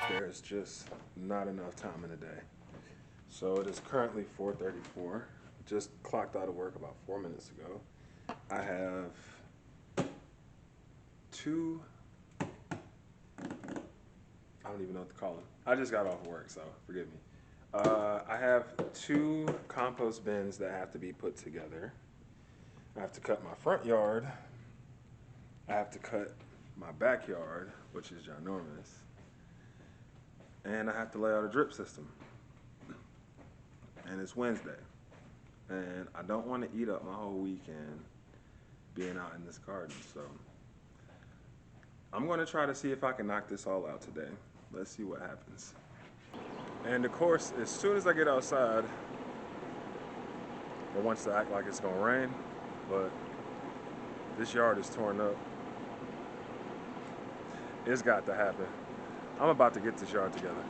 there's just not enough time in the day. So it is currently 4:34. Just clocked out of work about 4 minutes ago. I have two, I don't even know what to call them. I just got off work, so forgive me. I have two compost bins that have to be put together. I have to cut my front yard. I have to cut my backyard, which is ginormous. And I have to lay out a drip system. And it's Wednesday. And I don't want to eat up my whole weekend being out in this garden. So I'm going to try to see if I can knock this all out today. Let's see what happens. And of course, as soon as I get outside, it wants to act like it's going to rain. But this yard is torn up. It's got to happen. I'm about to get this yard together.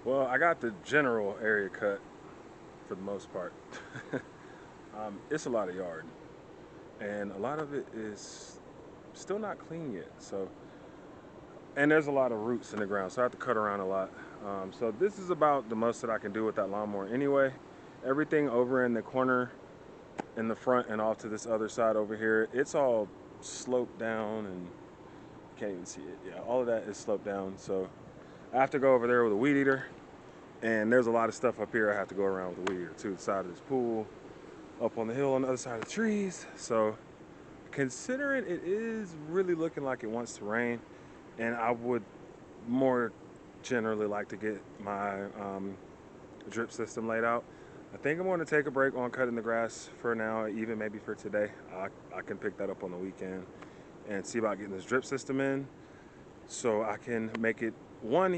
Well, I got the general area cut for the most part. It's a lot of yard, and a lot of it is still not clean yet. And there's a lot of roots in the ground, so I have to cut around a lot. So this is about the most that I can do with that lawnmower anyway. Everything over in the corner, in the front, and off to this other side over here, it's all sloped down, and you can't even see it. Yeah, all of that is sloped down. So I have to go over there with a weed eater. And there's a lot of stuff up here I have to go around with the weed eater to the side of this pool, up on the hill on the other side of the trees. So considering it is really looking like it wants to rain, and I would more generally like to get my drip system laid out, I think I'm going to take a break on cutting the grass for now, even maybe for today. I can pick that up on the weekend and see about getting this drip system in so I can make it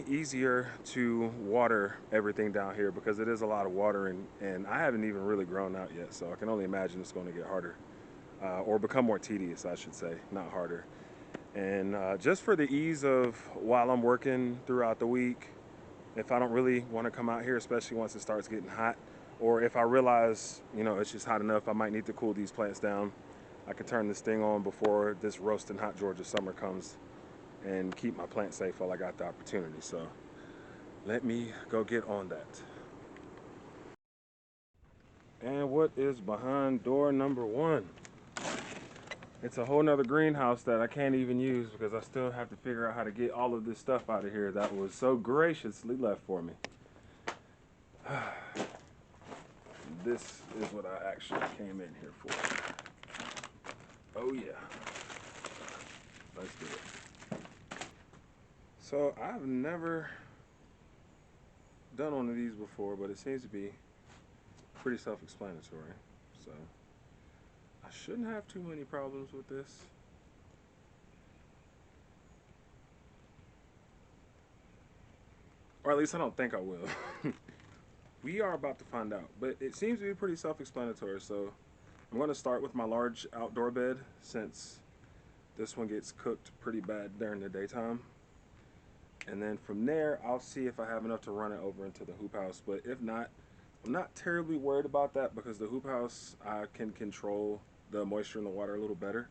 easier to water everything down here, because it is a lot of watering, and I haven't even really grown out yet, so I can only imagine it's going to get harder, or become more tedious, I should say, not harder. And just for the ease of while I'm working throughout the week, if I don't really want to come out here, especially once it starts getting hot, or if I realize, it's just hot enough, I might need to cool these plants down, I can turn this thing on before this roasting hot Georgia summer comes and keep my plants safe while I got the opportunity. So let me go get on that. And what is behind door number 1? It's a whole nother greenhouse that I can't even use because I still have to figure out how to get all of this stuff out of here that was so graciously left for me. This is what I actually came in here for. Oh yeah. Let's do it. So I've never done one of these before, but it seems to be pretty self-explanatory. So I shouldn't have too many problems with this. or at least I don't think I will. We are about to find out, but it seems to be pretty self-explanatory. So I'm going to start with my large outdoor bed since this one gets cooked pretty bad during the daytime. And then from there, I'll see if I have enough to run it over into the hoop house. But if not, I'm not terribly worried about that because the hoop house, I can control the moisture in the water a little better.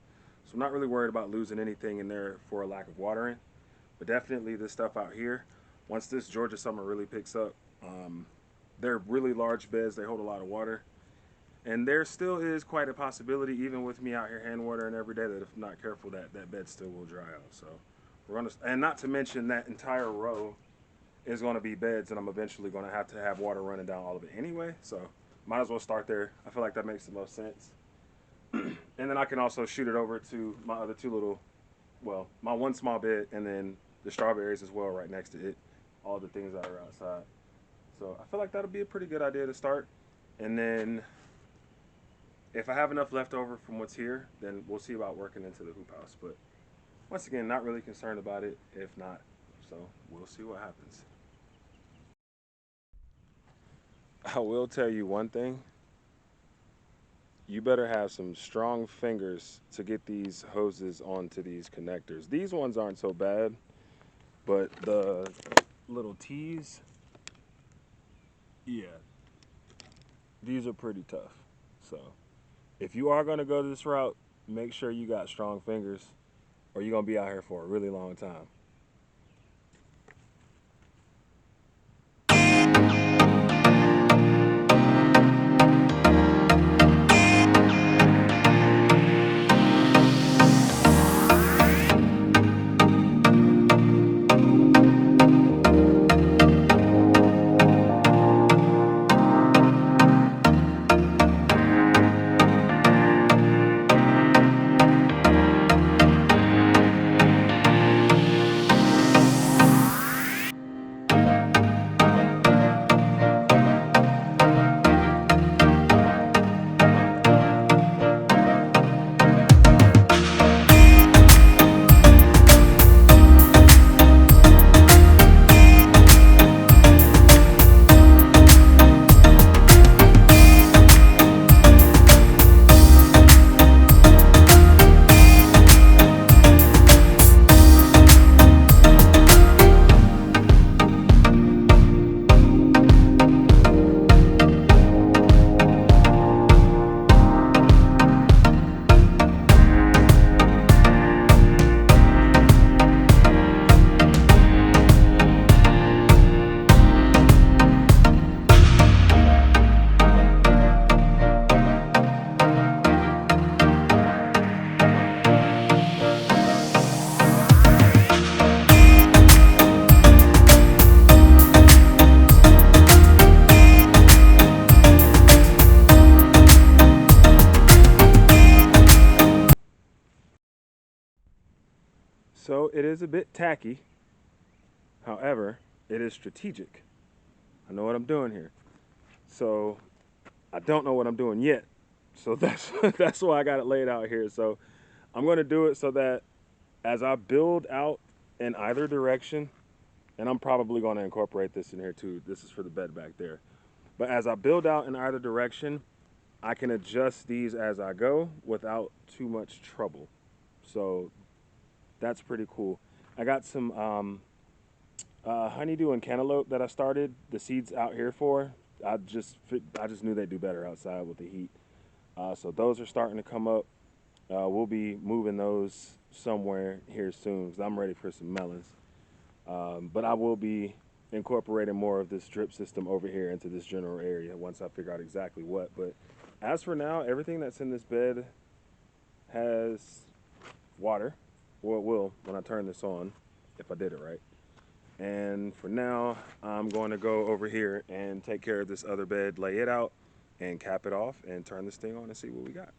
So I'm not really worried about losing anything in there for a lack of watering. But definitely this stuff out here, once this Georgia summer really picks up, they're really large beds. They hold a lot of water. And there still is quite a possibility, even with me out here hand watering every day, that if I'm not careful, that bed still will dry out. So we're gonna, and not to mention that entire row is gonna be beds, and I'm eventually gonna have to have water running down all of it anyway. So might as well start there. I feel like that makes the most sense. And then I can also shoot it over to my other two little, well, my one small bed, and then the strawberries as well right next to it. All the things that are outside. So I feel like that'll be a pretty good idea to start. And then if I have enough left over from what's here, then we'll see about working into the hoop house. But once again, not really concerned about it. If not, so we'll see what happens. I will tell you one thing. You better have some strong fingers to get these hoses onto these connectors. These ones aren't so bad, but the little T's, yeah, these are pretty tough. So if you are going to go this route, make sure you got strong fingers or you're going to be out here for a really long time. So it is a bit tacky. However, it is strategic. I know what I'm doing here. So I don't know what I'm doing yet. So that's why I got it laid out here. So I'm going to do it so that as I build out in either direction, and I'm probably going to incorporate this in here too. This is for the bed back there. But as I build out in either direction, I can adjust these as I go without too much trouble. So that's pretty cool. I got some honeydew and cantaloupe that I started the seeds out here for. I just knew they'd do better outside with the heat. So those are starting to come up. We'll be moving those somewhere here soon because I'm ready for some melons. But I will be incorporating more of this drip system over here into this general area once I figure out exactly what. But as for now, everything that's in this bed has water. Well, it will when I turn this on, if I did it right. And for now, I'm going to go over here and take care of this other bed, lay it out, and cap it off, and turn this thing on and see what we got.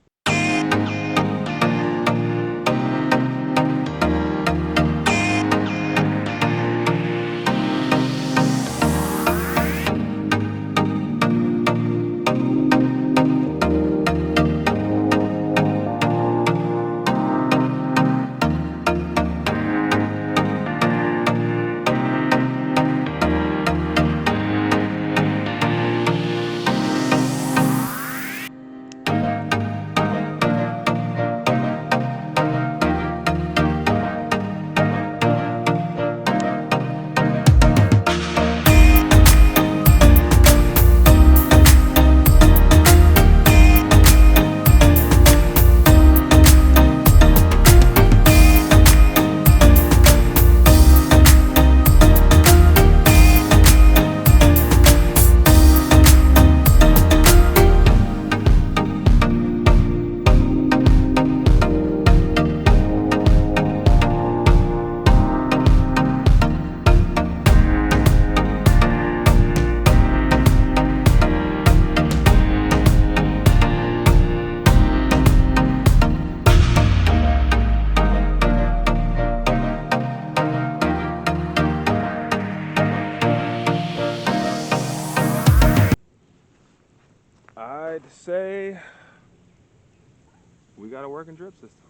say we got a working drip system.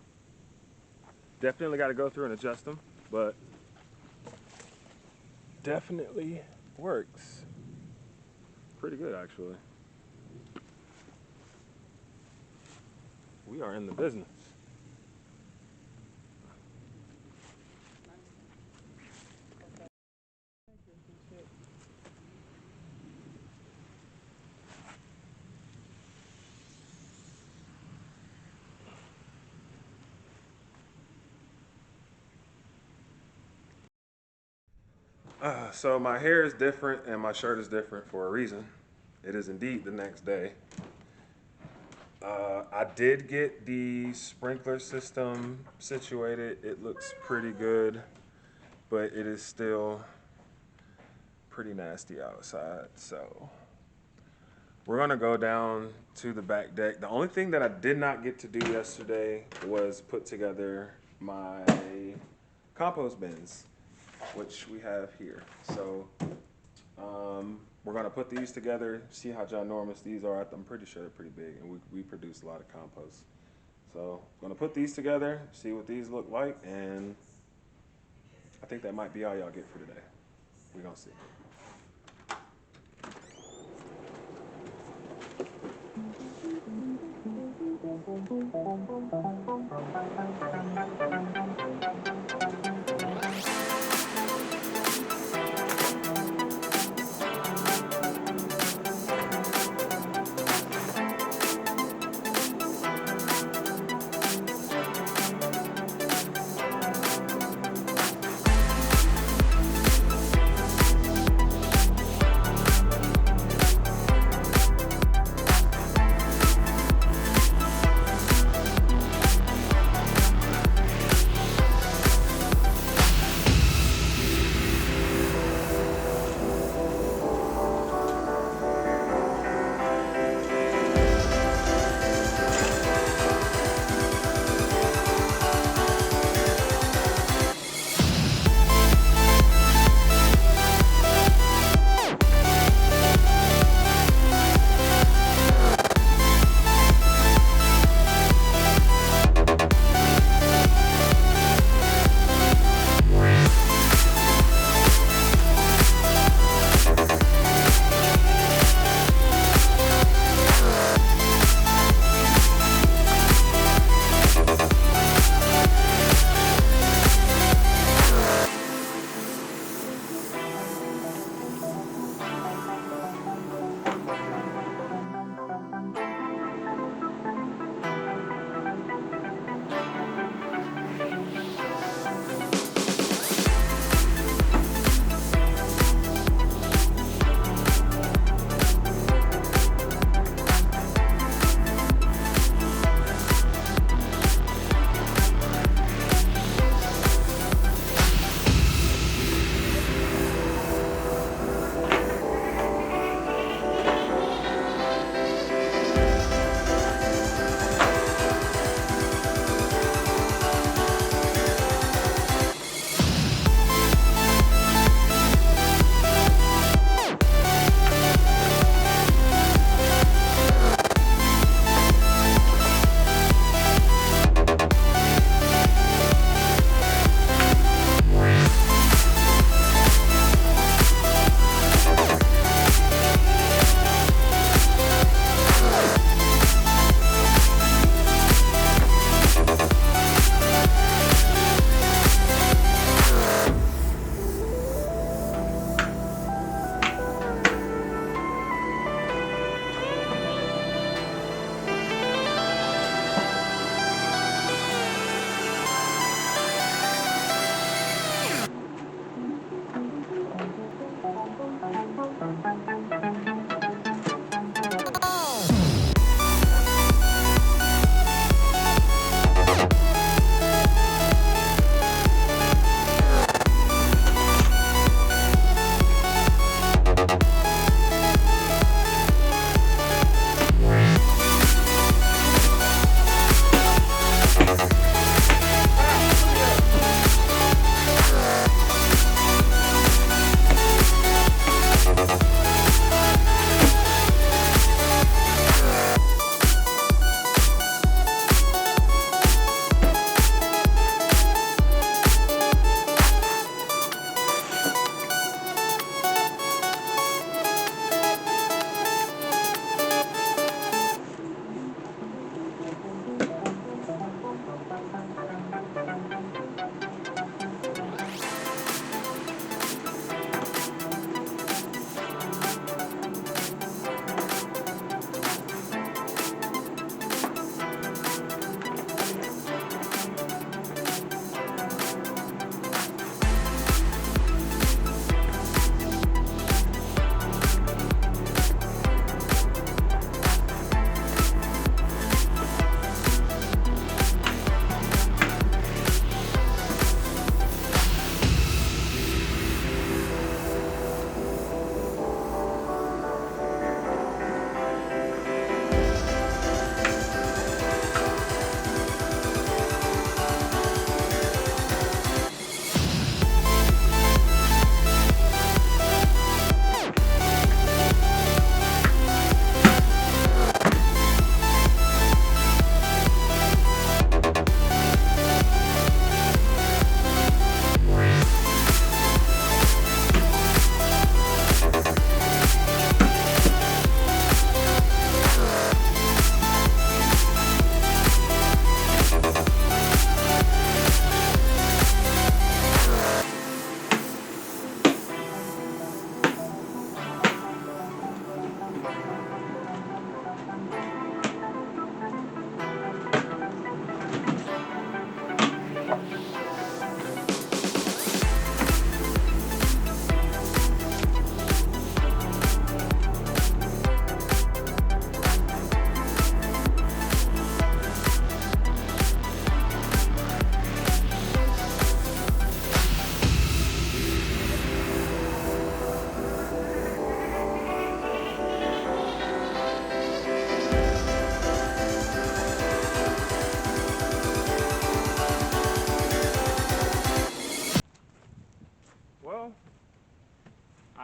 Definitely got to go through and adjust them, but definitely works pretty good actually. We are in the business. So my hair is different and my shirt is different for a reason. It is indeed the next day. I did get the sprinkler system situated. It looks pretty good, but it is still pretty nasty outside. So we're gonna go down to the back deck. The only thing that I did not get to do yesterday was put together my compost bins, which we have here. So we're gonna put these together, see how ginormous these are. I'm pretty sure they're pretty big, and we produce a lot of compost. So I'm gonna put these together, see what these look like, and I think that might be all y'all get for today. We're gonna see.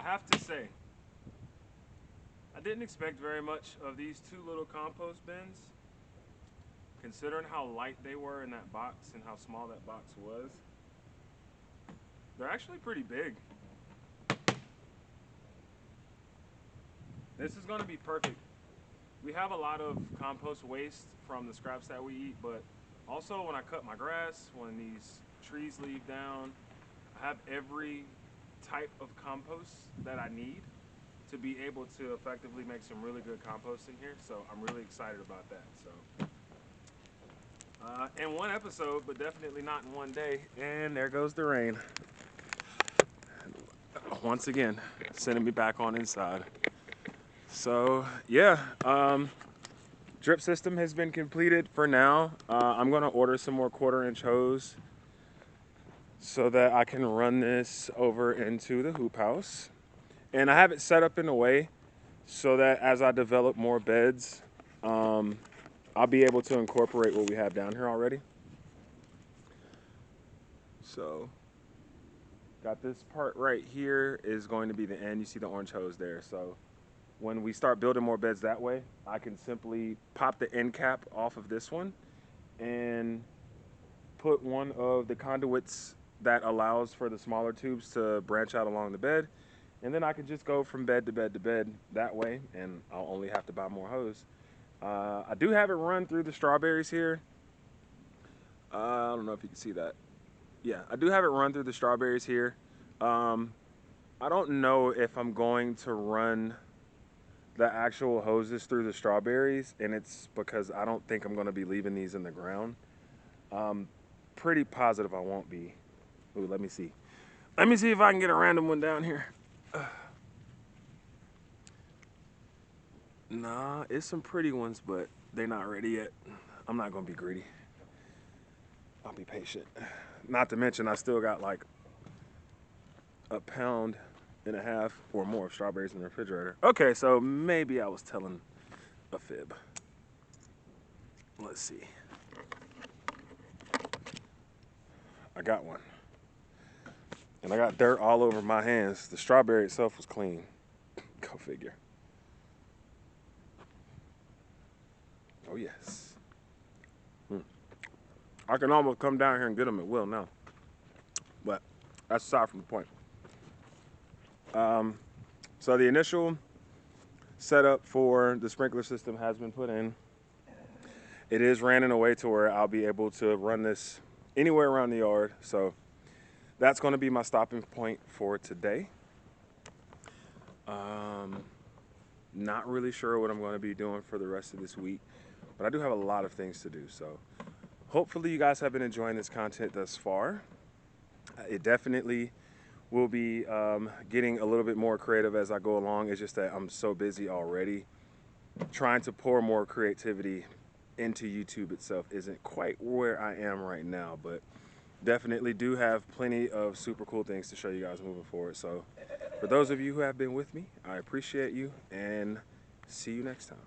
have to say, I didn't expect very much of these two little compost bins, considering how light they were in that box and how small that box was. They're actually pretty big. This is going to be perfect. We have a lot of compost waste from the scraps that we eat, but also when I cut my grass, when these trees leave down, I have every type of compost that I need to be able to effectively make some really good compost in here. So I'm really excited about that. So in one episode, but definitely not in one day. And there goes the rain. Once again, sending me back on inside. So yeah, drip system has been completed for now. I'm gonna order some more 1/4-inch hose so that I can run this over into the hoop house. And I have it set up in a way so that as I develop more beds, I'll be able to incorporate what we have down here already. So got this part right here is going to be the end. You see the orange hose there. So when we start building more beds that way, I can simply pop the end cap off of this one and put one of the conduits that allows for the smaller tubes to branch out along the bed. And then I can just go from bed to bed to bed that way, and I'll only have to buy more hose. I do have it run through the strawberries here. I don't know if you can see that. Yeah, I do have it run through the strawberries here. I don't know if I'm going to run the actual hoses through the strawberries, and it's because I don't think I'm going to be leaving these in the ground. Pretty positive I won't be. Ooh, let me see. Let me see if I can get a random one down here. Nah, it's some pretty ones, but they're not ready yet. I'm not gonna be greedy. I'll be patient. Not to mention, I still got like 1.5 pounds or more of strawberries in the refrigerator. Okay, so maybe I was telling a fib. Let's see. I got one. And I got dirt all over my hands. The strawberry itself was clean. Go figure. Oh, yes. I can almost come down here and get them at will now. But that's aside from the point. So the initial setup for the sprinkler system has been put in. It is ran in a way to where I'll be able to run this anywhere around the yard. So that's going to be my stopping point for today. Not really sure what I'm going to be doing for the rest of this week, but I do have a lot of things to do. So hopefully you guys have been enjoying this content thus far. It definitely will be getting a little bit more creative as I go along. It's just that I'm so busy already. Trying to pour more creativity into YouTube itself isn't quite where I am right now, but definitely do have plenty of super cool things to show you guys moving forward. So for those of you who have been with me, I appreciate you, and see you next time.